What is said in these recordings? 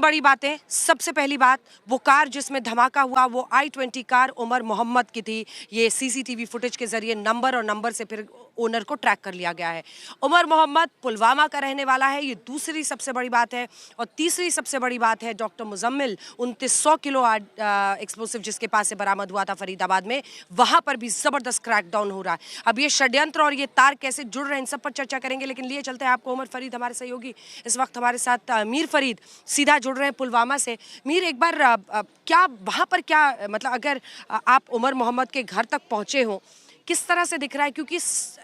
तीन बड़ी बातें। सबसे पहली बात, वो कार जिसमें धमाका हुआ वो i20 कार उमर मोहम्मद की थी। ये सीसीटीवी फुटेज के जरिए नंबर और नंबर से फिर ओनर को ट्रैक कर लिया गया है। उमर मोहम्मद पुलवामा का रहने वाला है, ये दूसरी सबसे बड़ी बात है। और तीसरी सबसे बड़ी बात है, डॉक्टर मुजम्मिल 2900 किलो एक्सप्लोसिव जिसके पास से बरामद हुआ था फरीदाबाद में, वहां पर भी जबरदस्त क्रैकडाउन हो रहा है। अब ये षड्यंत्र और ये तार कैसे जुड़ रहे हैं, इन सब पर चर्चा करेंगे, लेकिन लिए चलते हैं आपको उमर फरीद, हमारे सहयोगी इस वक्त हमारे साथ मीर फरीद सीधा जुड़ रहे हैं पुलवामा से। मीर, एक बार क्या वहां पर क्या मतलब अगर आप उमर मोहम्मद के घर तक पहुंचे हो, किस तरह से दिख रहा है? क्योंकि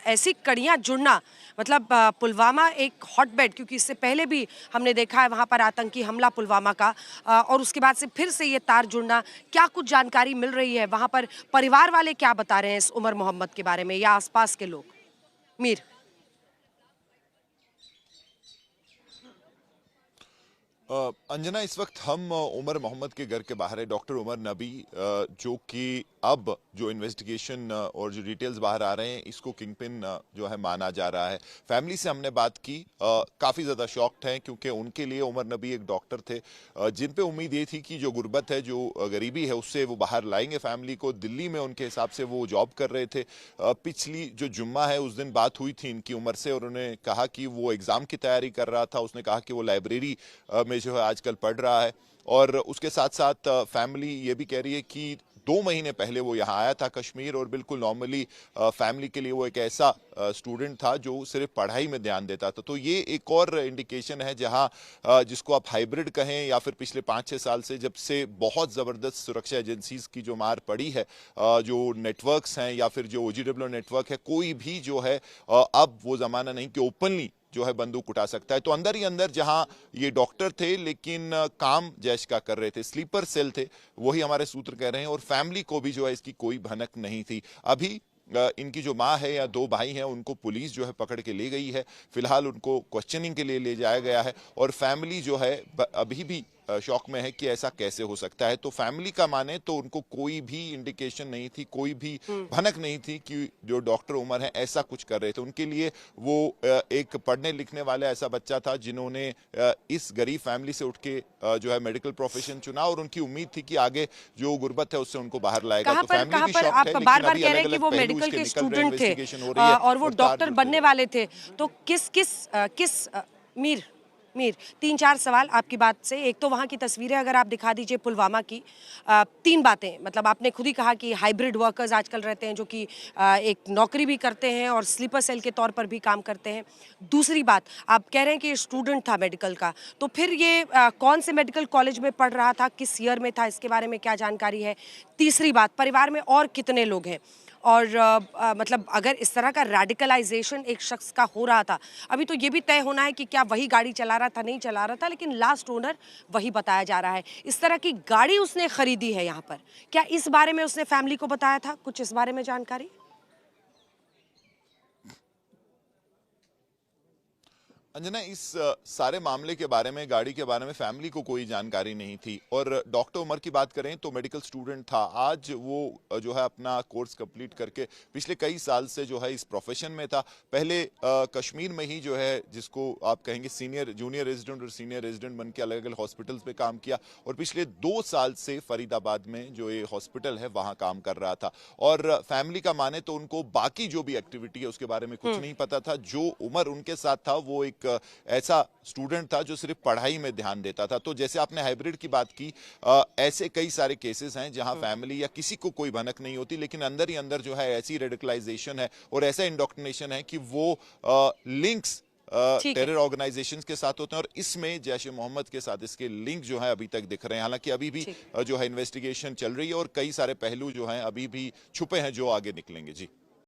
ऐसी कड़ियां जुड़ना मतलब पुलवामा एक हॉटबेड, क्योंकि इससे पहले भी हमने देखा है वहां पर आतंकी हमला पुलवामा का, और उसके बाद से फिर से ये तार जुड़ना, क्या कुछ जानकारी मिल रही है वहां पर? परिवार वाले क्या बता रहे हैं इस उमर मोहम्मद के बारे में या आसपास के लोग? मीर। अंजना, इस वक्त हम उमर मोहम्मद के घर के बाहर है। डॉक्टर उमर नबी, जो कि अब जो इन्वेस्टिगेशन और जो डिटेल्स बाहर आ रहे हैं, इसको किंगपिन जो है माना जा रहा है। फैमिली से हमने बात की, काफ़ी ज़्यादा शॉक्ड हैं, क्योंकि उनके लिए उमर नबी एक डॉक्टर थे जिन पे उम्मीद ये थी कि जो गुर्बत है, जो गरीबी है, उससे वो बाहर लाएंगे फैमिली को। दिल्ली में उनके हिसाब से वो जॉब कर रहे थे। पिछली जो जुम्मा है उस दिन बात हुई थी इनकी उमर से, और उन्होंने कहा कि वो एग्ज़ाम की तैयारी कर रहा था। उसने कहा कि वो लाइब्रेरी में जो है आजकल पढ़ रहा है। और उसके साथ साथ फैमिली ये भी कह रही है कि 2 महीने पहले वो यहाँ आया था कश्मीर, और बिल्कुल नॉर्मली फैमिली के लिए वो एक ऐसा स्टूडेंट था जो सिर्फ पढ़ाई में ध्यान देता था। तो ये एक और इंडिकेशन है जहाँ जिसको आप हाइब्रिड कहें, या फिर पिछले 5-6 साल से जब से बहुत ज़बरदस्त सुरक्षा एजेंसीज की जो मार पड़ी है, जो नेटवर्क्स हैं या फिर जो OGW नेटवर्क है, कोई भी जो है अब वो ज़माना नहीं कि ओपनली जो है बंदूक उठा सकता है। तो अंदर ही अंदर जहां ये डॉक्टर थे, लेकिन काम जैश का कर रहे थे, स्लीपर सेल थे, वही हमारे सूत्र कह रहे हैं। और फैमिली को भी जो है इसकी कोई भनक नहीं थी। अभी इनकी जो माँ है या 2 भाई हैं, उनको पुलिस जो है पकड़ के ले गई है। फिलहाल उनको क्वेश्चनिंग के लिए ले जाया गया है, और फैमिली जो है अभी भी शौक में है कि ऐसा कैसे हो सकता है। तो फैमिली का माने तो उनको कोई भी इंडिकेशन नहीं थी, कोई भी भनक नहीं थी कि जो डॉक्टर उमर है ऐसा कुछ कर रहे थे। उनके लिए वो एक पढ़ने लिखने वाला ऐसा बच्चा था जिन्होंने इस गरीब फैमिली से उठ के जो है मेडिकल प्रोफेशन चुना, और उनकी उम्मीद थी कि आगे जो गुर्बत है उससे उनको बाहर लाएगा। तो फैमिली भी शॉक्ड है, आप बार बार कह रहे हैं कि वो मेडिकल के स्टूडेंट थे और वो डॉक्टर बनने वाले थे, तो किस मीर मीर 3-4 सवाल आपकी बात से। एक तो वहाँ की तस्वीरें अगर आप दिखा दीजिए पुलवामा की। 3 बातें, मतलब आपने खुद ही कहा कि हाइब्रिड वर्कर्स आजकल रहते हैं जो कि एक नौकरी भी करते हैं और स्लीपर सेल के तौर पर भी काम करते हैं। दूसरी बात, आप कह रहे हैं कि स्टूडेंट था मेडिकल का, तो फिर ये कौन से मेडिकल कॉलेज में पढ़ रहा था, किस ईयर में था, इसके बारे में क्या जानकारी है? तीसरी बात, परिवार में और कितने लोग हैं? और मतलब अगर इस तरह का रेडिकलाइजेशन एक शख्स का हो रहा था, अभी तो ये भी तय होना है कि क्या वही गाड़ी चला रहा था, नहीं चला रहा था, लेकिन लास्ट ओनर वही बताया जा रहा है। इस तरह की गाड़ी उसने खरीदी है यहाँ पर, क्या इस बारे में उसने फैमिली को बताया था? कुछ इस बारे में जानकारी? अंजना, इस सारे मामले के बारे में, गाड़ी के बारे में फैमिली को कोई जानकारी नहीं थी। और डॉक्टर उमर की बात करें तो मेडिकल स्टूडेंट था। आज वो जो है अपना कोर्स कंप्लीट करके पिछले कई साल से जो है इस प्रोफेशन में था। पहले कश्मीर में ही जो है, जिसको आप कहेंगे सीनियर जूनियर रेजिडेंट और सीनियर रेजिडेंट बन के अलग अलग हॉस्पिटल्स में काम किया, और पिछले 2 साल से फरीदाबाद में जो ये हॉस्पिटल है वहाँ काम कर रहा था। और फैमिली का माने तो उनको बाकी जो भी एक्टिविटी है उसके बारे में कुछ नहीं पता था। जो उमर उनके साथ था वो एक ऐसा स्टूडेंट था जो सिर्फ पढ़ाई में ध्यान देता था। तो जैसे आपने हाइब्रिड की बात की, ऐसे कई सारे केसेस हैं जहां फैमिली या किसी को कोई भनक नहीं होती, लेकिन अंदर ही अंदर जो है ऐसी रेडिकलाइजेशन है और ऐसा इंडोक्ट्रिनेशन है कि वो लिंक्स टेरर ऑर्गेनाइजेशंस के साथ होते हैं, और इसमें जैश ए मोहम्मद के साथ इसके लिंक जो है अभी तक दिख रहे हैं। हालांकि अभी भी जो है इन्वेस्टिगेशन चल रही है और कई सारे पहलू जो हैं अभी भी छुपे हैं जो आगे निकलेंगे। जी।